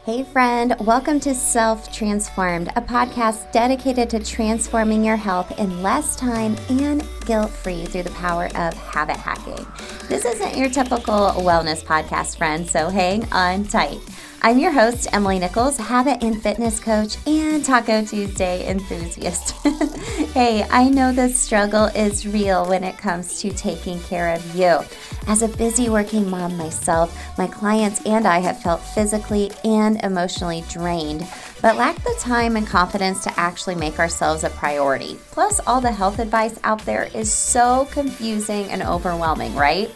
Hey friend, welcome to Self-Transformed, a podcast dedicated to transforming your health in less time and guilt-free through the power of habit hacking. This isn't your typical wellness podcast, friend, so hang on tight. I'm your host, Emily Nichols, habit and fitness coach and Taco Tuesday enthusiast. Hey, I know the struggle is real when it comes to taking care of you. As a busy working mom myself, my clients and I have felt physically and emotionally drained, but lack the time and confidence to actually make ourselves a priority. Plus, all the health advice out there is so confusing and overwhelming, right?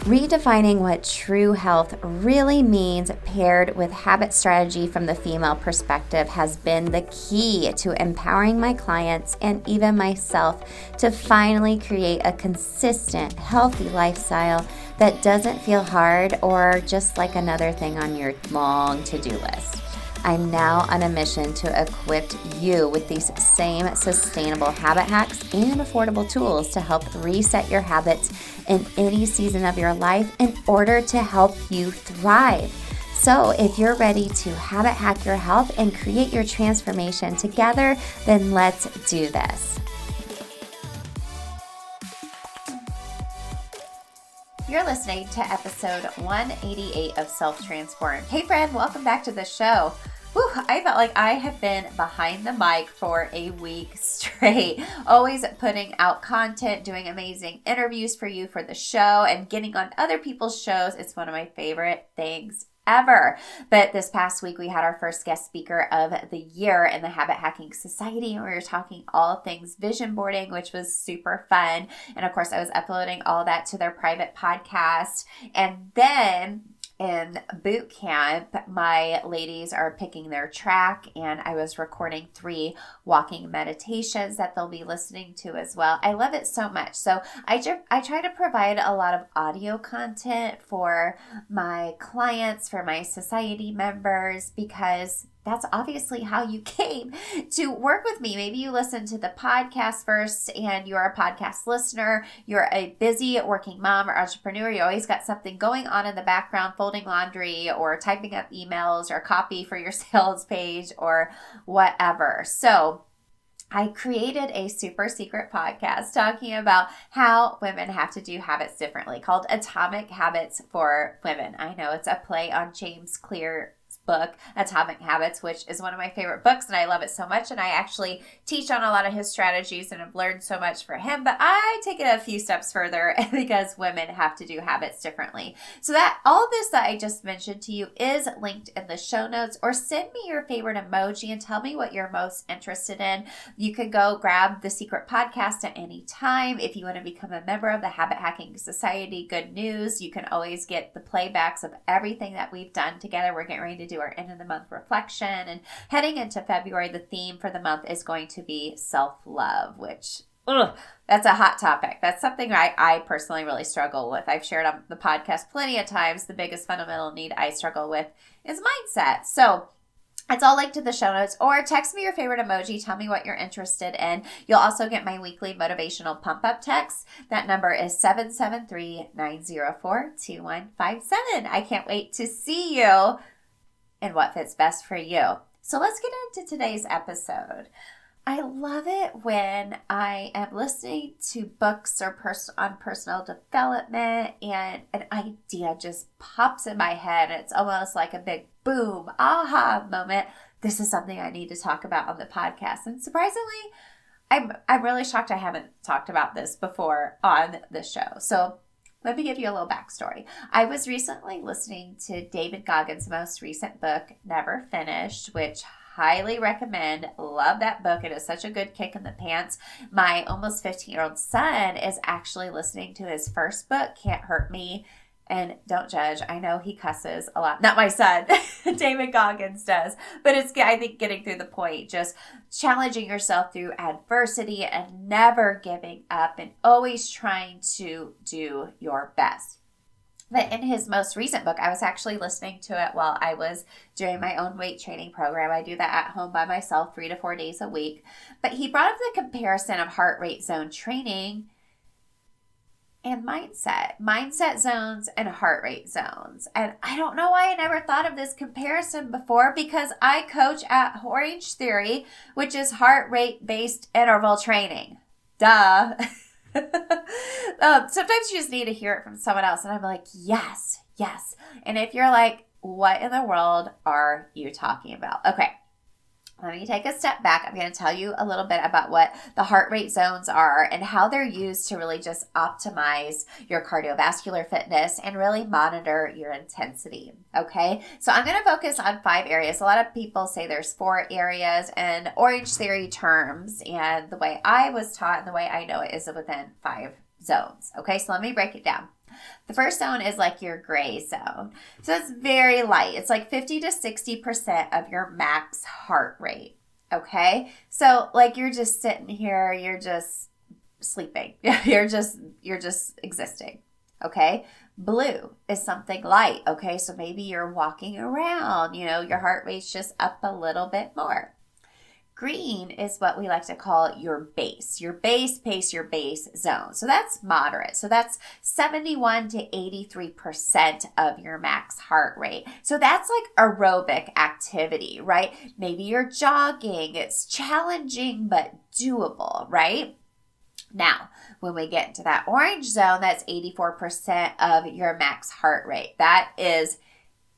Redefining what true health really means paired with habit strategy from the female perspective has been the key to empowering my clients and even myself to finally create a consistent, healthy lifestyle that doesn't feel hard or just like another thing on your long to-do list. I'm now on a mission to equip you with these same sustainable habit hacks and affordable tools to help reset your habits in any season of your life in order to help you thrive. So if you're ready to habit hack your health and create your transformation together, then let's do this. You're listening to episode 188 of Self-Transformed. Hey friend, welcome back to the show. Whew, I felt like I have been behind the mic for a week straight, always putting out content, doing amazing interviews for you for the show, and getting on other people's shows. It's one of my favorite things ever. But this past week, we had our first guest speaker of the year in the Habit Hacking Society, and we were talking all things vision boarding, which was super fun. And of course, I was uploading all that to their private podcast. And then in boot camp, my ladies are picking their track, and I was recording 3 walking meditations that they'll be listening to as well. I love it so much. So I try to provide a lot of audio content for my clients, for my society members, because that's obviously how you came to work with me. Maybe you listened to the podcast first and you're a podcast listener. You're a busy working mom or entrepreneur. You always got something going on in the background, folding laundry or typing up emails or copy for your sales page or whatever. So I created a super secret podcast talking about how women have to do habits differently, called Atomic Habits for Women. I know it's a play on James Clear's book, Atomic Habits, which is one of my favorite books, and I love it so much, and I actually teach on a lot of his strategies and have learned so much from him, but I take it a few steps further because women have to do habits differently. So that all this that I just mentioned to you is linked in the show notes, or send me your favorite emoji and tell me what you're most interested in. You can go grab the secret podcast at any time. If you want to become a member of the Habit Hacking Society, good news, you can always get the playbacks of everything that we've done together. We're getting ready to do our end of the month reflection, and heading into February, the theme for the month is going to be self-love, which that's a hot topic. That's something I personally really struggle with. I've shared on the podcast plenty of times. The biggest fundamental need I struggle with is mindset. So it's all linked to the show notes, or text me your favorite emoji. Tell me what you're interested in. You'll also get my weekly motivational pump-up text. That number is 773-904-2157. I can't wait to see you and what fits best for you. So let's get into today's episode. I love it when I am listening to books or on personal development and an idea just pops in my head. It's almost like a big boom, aha moment. This is something I need to talk about on the podcast. And surprisingly, I'm really shocked I haven't talked about this before on the show. So let me give you a little backstory. I was recently listening to David Goggins' most recent book, Never Finished, which highly recommend. Love that book. It is such a good kick in the pants. My almost 15-year-old son is actually listening to his first book, Can't Hurt Me. And don't judge. I know he cusses a lot. Not my son. David Goggins does. But it's, I think, getting through the point. Just challenging yourself through adversity and never giving up and always trying to do your best. But in his most recent book, I was actually listening to it while I was doing my own weight training program. I do that at home by myself 3 to 4 days a week. But he brought up the comparison of heart rate zone training and mindset zones and heart rate zones. And I don't know why I never thought of this comparison before, because I coach at Orangetheory, which is heart rate based interval training. Duh. Sometimes you just need to hear it from someone else. And I'm like, yes. And if you're like, what in the world are you talking about? Okay. Let me take a step back. I'm going to tell you a little bit about what the heart rate zones are and how they're used to really just optimize your cardiovascular fitness and really monitor your intensity. Okay, so I'm going to focus on 5 areas. A lot of people say there's 4 areas in Orangetheory terms, and the way I was taught and the way I know it is within 5 zones. Okay, so let me break it down. The first zone is like your gray zone. So it's very light. It's like 50 to 60% of your max heart rate. Okay. So like you're just sitting here, you're just sleeping. You're just existing. Okay. Blue is something light. Okay. So maybe you're walking around, your heart rate's just up a little bit more. Green is what we like to call your base pace, your base zone. So that's moderate. So that's 71 to 83% of your max heart rate. So that's like aerobic activity, right? Maybe you're jogging. It's challenging, but doable, right? Now, when we get into that orange zone, that's 84% of your max heart rate. That is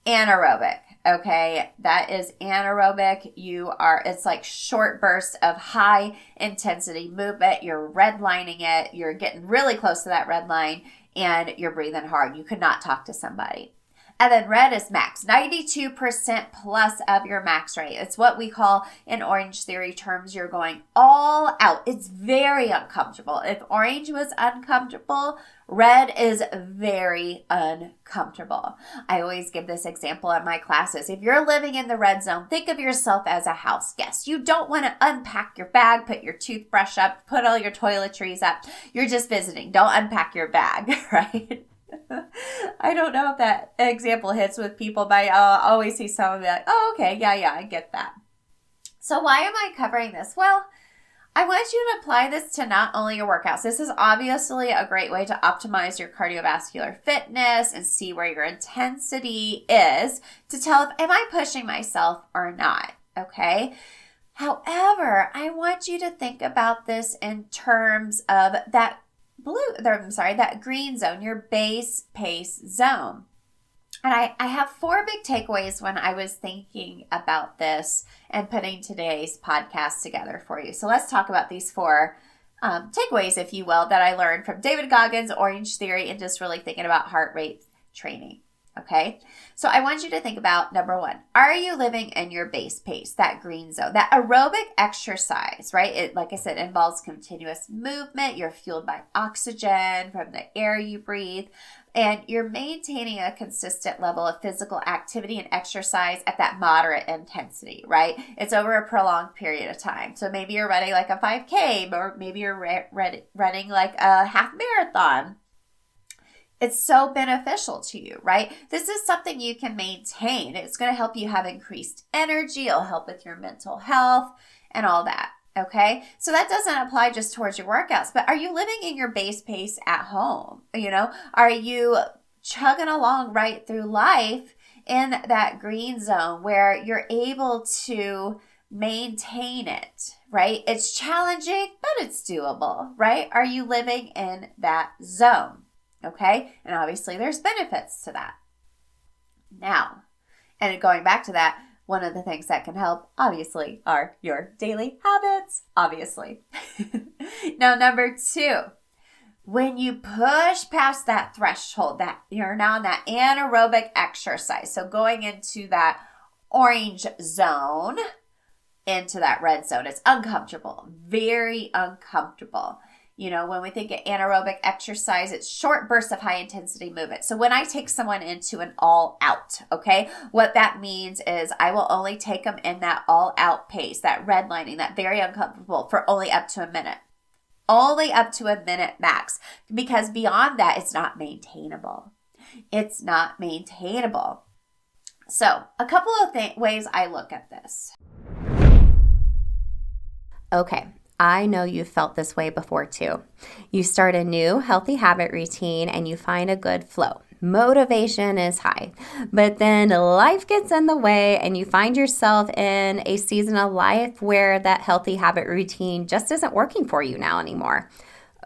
anaerobic. Okay, that is anaerobic. It's like short bursts of high intensity movement. You're redlining it. You're getting really close to that red line and you're breathing hard. You could not talk to somebody. And then red is max, 92% plus of your max rate. It's what we call in Orangetheory terms, you're going all out. It's very uncomfortable. If orange was uncomfortable, red is very uncomfortable. I always give this example in my classes. If you're living in the red zone, think of yourself as a house guest. You don't want to unpack your bag, put your toothbrush up, put all your toiletries up. You're just visiting. Don't unpack your bag, right? I don't know if that example hits with people, but I always see someone be like, oh, okay, yeah, I get that. So why am I covering this? Well, I want you to apply this to not only your workouts. This is obviously a great way to optimize your cardiovascular fitness and see where your intensity is to tell if, am I pushing myself or not? Okay. However, I want you to think about this in terms of that green zone, your base pace zone. And I have 4 big takeaways when I was thinking about this and putting today's podcast together for you. So let's talk about these 4 takeaways, if you will, that I learned from David Goggins, Orangetheory, and just really thinking about heart rate training. Okay, so I want you to think about number 1, are you living in your base pace, that green zone, that aerobic exercise, right? It, like I said, involves continuous movement. You're fueled by oxygen from the air you breathe, and you're maintaining a consistent level of physical activity and exercise at that moderate intensity, right? It's over a prolonged period of time. So maybe you're running like a 5K, or maybe you're running like a half marathon. It's so beneficial to you, right? This is something you can maintain. It's going to help you have increased energy. It'll help with your mental health and all that, okay? So that doesn't apply just towards your workouts, but are you living in your base pace at home? Are you chugging along right through life in that green zone where you're able to maintain it, right? It's challenging, but it's doable, right? Are you living in that zone? Okay, and obviously there's benefits to that. Now, and going back to that, one of the things that can help, obviously, are your daily habits, obviously. Now, number 2, when you push past that threshold, that you're now in that anaerobic exercise, so going into that orange zone, into that red zone, it's uncomfortable, very uncomfortable. When we think of anaerobic exercise, it's short bursts of high intensity movement. So when I take someone into an all out, okay, what that means is I will only take them in that all out pace, that redlining, that very uncomfortable for only up to a minute. Only up to a minute max, because beyond that, it's not maintainable. It's not maintainable. So a couple of ways I look at this. Okay. I know you've felt this way before too. You start a new healthy habit routine and you find a good flow. Motivation is high, but then life gets in the way and you find yourself in a season of life where that healthy habit routine just isn't working for you now anymore.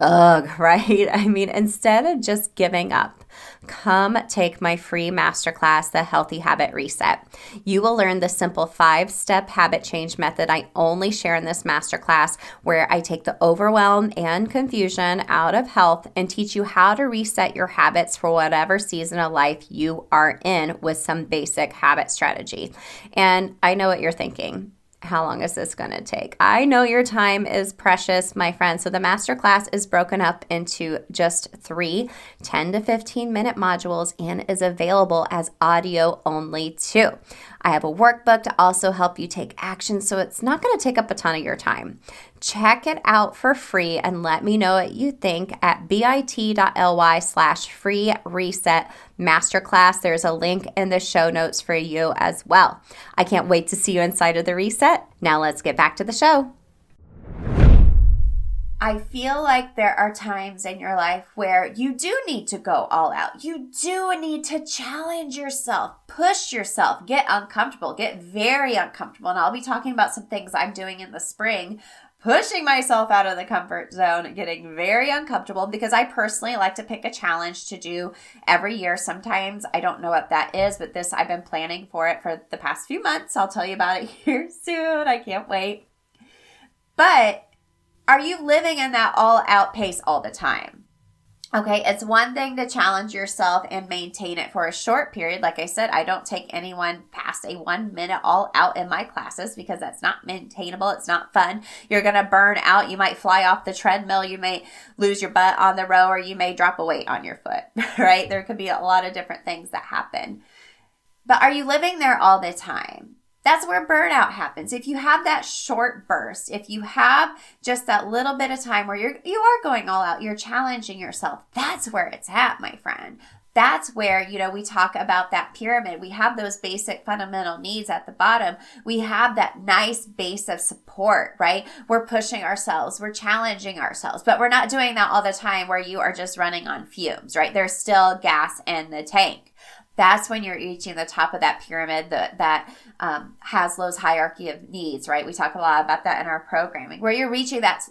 Ugh, right? I mean, instead of just giving up, come take my free masterclass, The Healthy Habit Reset. You will learn the simple 5-step habit change method I only share in this masterclass, where I take the overwhelm and confusion out of health and teach you how to reset your habits for whatever season of life you are in with some basic habit strategy. And I know what you're thinking. How long is this going to take? I know your time is precious, my friend. So the masterclass is broken up into just 3 10 to 15 minute modules and is available as audio only too. I have a workbook to also help you take action, so it's not going to take up a ton of your time. Check it out for free and let me know what you think at bit.ly/free reset masterclass. There's a link in the show notes for you as well. I can't wait to see you inside of the reset. Now let's get back to the show. I feel like there are times in your life where you do need to go all out. You do need to challenge yourself, push yourself, get uncomfortable, get very uncomfortable. And I'll be talking about some things I'm doing in the spring, pushing myself out of the comfort zone, getting very uncomfortable, because I personally like to pick a challenge to do every year. Sometimes I don't know what that is, but this, I've been planning for it for the past few months. I'll tell you about it here soon. I can't wait. But are you living in that all-out pace all the time? Okay, it's one thing to challenge yourself and maintain it for a short period. Like I said, I don't take anyone past a 1 minute all-out in my classes because that's not maintainable. It's not fun. You're going to burn out. You might fly off the treadmill. You may lose your butt on the row, or you may drop a weight on your foot, right? There could be a lot of different things that happen. But are you living there all the time? That's where burnout happens. If you have that short burst, if you have just that little bit of time where you are going all out, you're challenging yourself, that's where it's at, my friend. That's where, we talk about that pyramid. We have those basic fundamental needs at the bottom. We have that nice base of support, right? We're pushing ourselves, we're challenging ourselves, but we're not doing that all the time where you are just running on fumes, right? There's still gas in the tank. That's when you're reaching the top of that pyramid that Haslow's hierarchy of needs, right? We talk a lot about that in our programming, where you're reaching that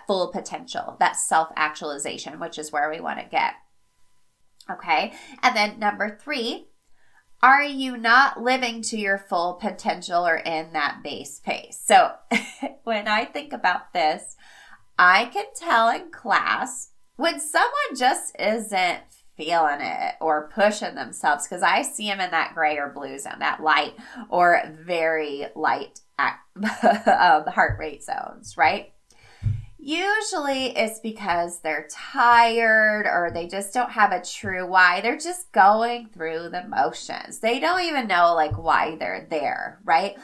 full potential, that self-actualization, which is where we want to get. Okay. And then number 3, are you not living to your full potential or in that base pace? So when I think about this, I can tell in class when someone just isn't feeling it or pushing themselves, because I see them in that gray or blue zone, that light or very light heart rate zones, right? Usually it's because they're tired or they just don't have a true why. They're just going through the motions. They don't even know why they're there, right?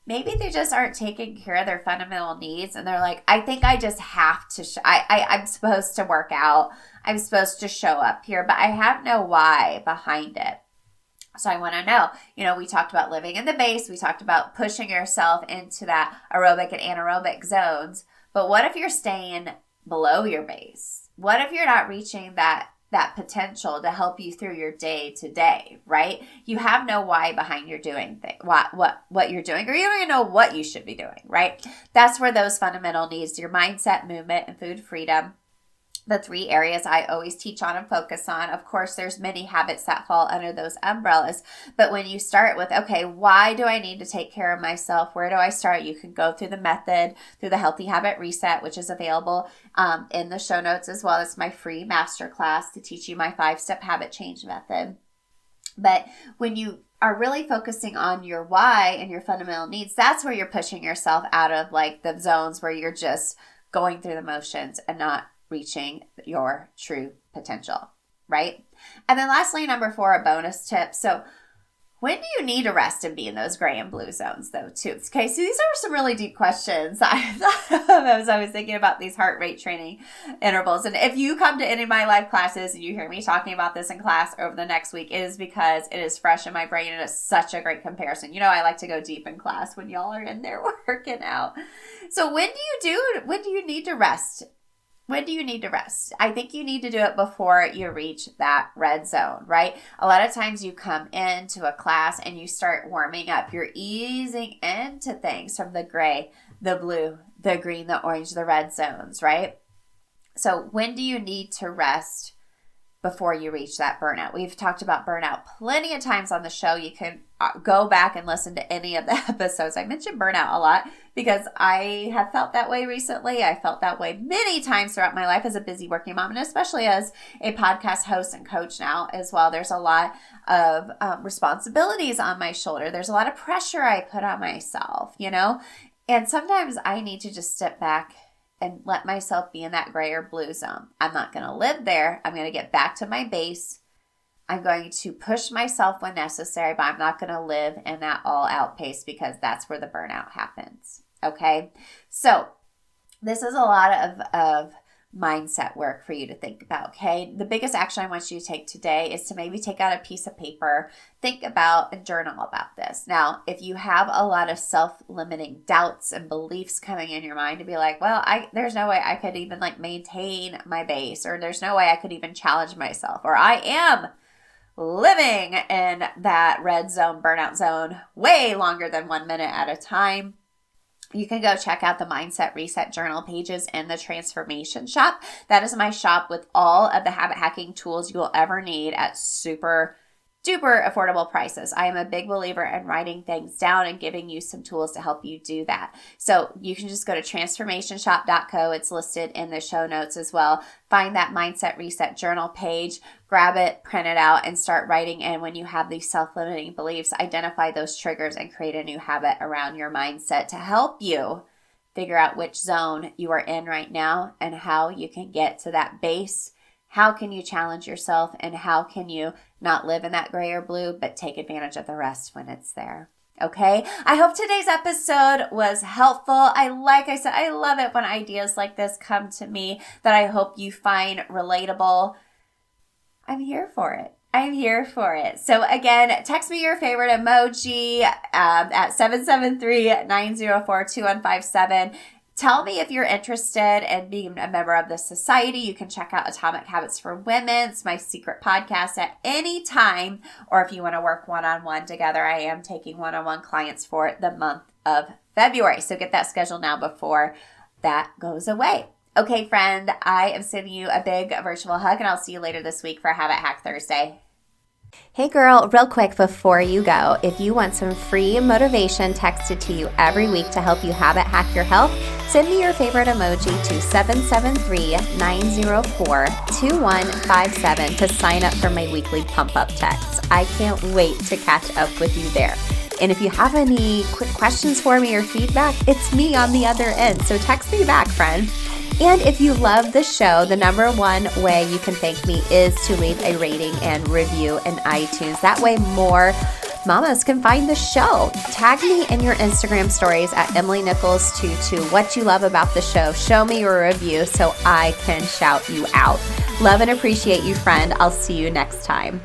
Maybe they just aren't taking care of their fundamental needs, and they're like, I think I just have to, I'm supposed to work out. I'm supposed to show up here, but I have no why behind it. So I want to know, we talked about living in the base. We talked about pushing yourself into that aerobic and anaerobic zones. But what if you're staying below your base? What if you're not reaching that potential to help you through your day to day, right? You have no why behind your doing what you're doing, or you don't even know what you should be doing, right? That's where those fundamental needs, your mindset, movement, and food freedom, the 3 areas I always teach on and focus on. Of course, there's many habits that fall under those umbrellas. But when you start with, okay, why do I need to take care of myself? Where do I start? You can go through the method, through the Healthy Habit Reset, which is available in the show notes as well. It's my free masterclass to teach you my 5-step habit change method. But when you are really focusing on your why and your fundamental needs, that's where you're pushing yourself out of the zones where you're just going through the motions and not reaching your true potential, right? And then lastly, number 4, a bonus tip. So When do you need to rest and be in those gray and blue zones, though, too? Okay, so these are some really deep questions I thought of as I was thinking about these heart rate training intervals. And if you come to any of my live classes and you hear me talking about this in class over the next week, it is because it is fresh in my brain and it's such a great comparison. You know, I like to go deep in class when y'all are in there working out. So when do you need to rest? When do you need to rest? I think you need to do it before you reach that red zone, right? A lot of times you come into a class and you start warming up. You're easing into things from the gray, the blue, the green, the orange, the red zones, right? So when do you need to rest before you reach that burnout? We've talked about burnout plenty of times on the show. You can go back and listen to any of the episodes. I mentioned burnout a lot because I have felt that way recently. I felt that way many times throughout my life as a busy working mom, and especially as a podcast host and coach now as well. There's a lot of responsibilities on my shoulder. There's a lot of pressure I put on myself, you know, and sometimes I need to just step back and let myself be in that gray or blue zone. I'm not going to live there. I'm going to get back to my base. I'm going to push myself when necessary, but I'm not going to live in that all-out pace because that's where the burnout happens, okay? So this is a lot of mindset work for you to think about, okay? The biggest action I want you to take today is to maybe take out a piece of paper, think about and journal about this. Now, if you have a lot of self-limiting doubts and beliefs coming in your mind to be like, well, there's no way I could even like maintain my base, or there's no way I could even challenge myself, or I am living in that red zone, burnout zone way longer than 1 minute at a time, you can go check out the Mindset Reset Journal pages in the Transformation Shop. That is my shop with all of the habit hacking tools you will ever need at super duper affordable prices. I am a big believer in writing things down and giving you some tools to help you do that. So you can just go to transformationshop.co. It's listed in the show notes as well. Find that Mindset Reset Journal page, grab it, print it out, and start writing in when you have these self-limiting beliefs. Identify those triggers and create a new habit around your mindset to help you figure out which zone you are in right now and how you can get to that base. How can you challenge yourself, and how can you not live in that gray or blue, but take advantage of the rest when it's there? Okay. I hope today's episode was helpful. Like I said, I love it when ideas like this come to me that I hope you find relatable. I'm here for it. I'm here for it. So again, text me your favorite emoji at 773-904-2157. Tell me if you're interested in being a member of the society. You can check out Atomic Habits for Women. It's my secret podcast at any time. Or if you want to work one-on-one together, I am taking one-on-one clients for the month of February. So get that scheduled now before that goes away. Okay, friend, I am sending you a big virtual hug, and I'll see you later this week for Habit Hack Thursday. Hey girl, real quick before you go, if you want some free motivation texted to you every week to help you habit hack your health, send me your favorite emoji to 773-904-2157 to sign up for my weekly pump-up text. I can't wait to catch up with you there. And if you have any quick questions for me or feedback, it's me on the other end, so text me back, friend. And if you love the show, the number one way you can thank me is to leave a rating and review in iTunes. That way more mamas can find the show. Tag me in your Instagram stories at EmilyNichols22 what you love about the show. Show me your review so I can shout you out. Love and appreciate you, friend. I'll see you next time.